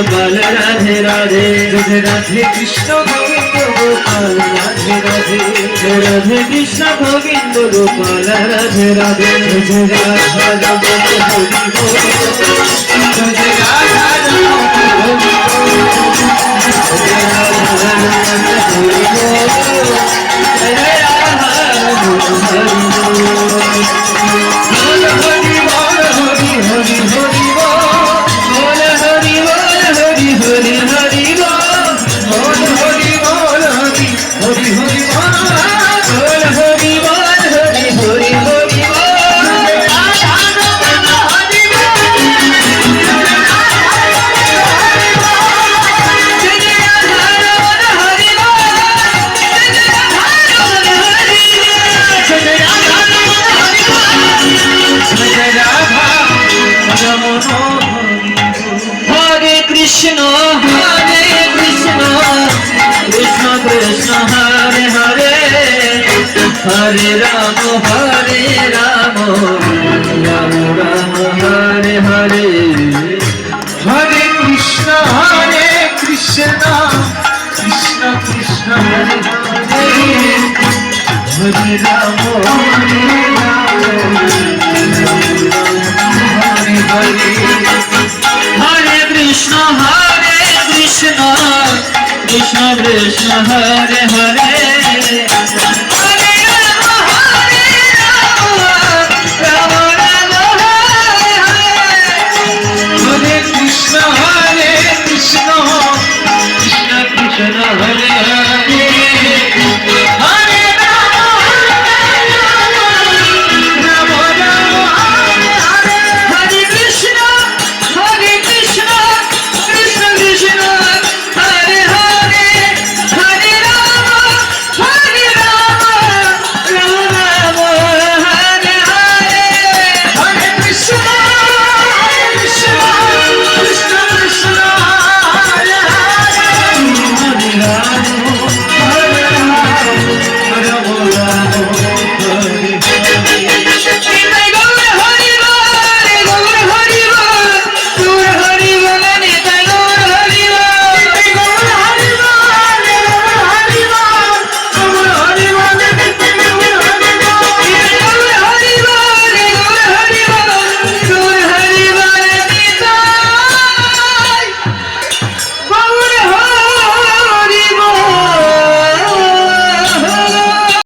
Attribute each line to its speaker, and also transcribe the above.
Speaker 1: Gopal Radhe Radhe Radhe Krishna Govinda Gopal Radhe Radhe Radhe Krishna Govinda Gopal Radhe Radhe Radha Raman Hari Hari Radha Raman Krishna Krishna Hare Hare Hare Rama Rama Rama Hare Hare Hare Krishna Krishna Krishna Hare Hare Hare Rama Hare Hare Hare Krishna Krishna Krishna Hare Hare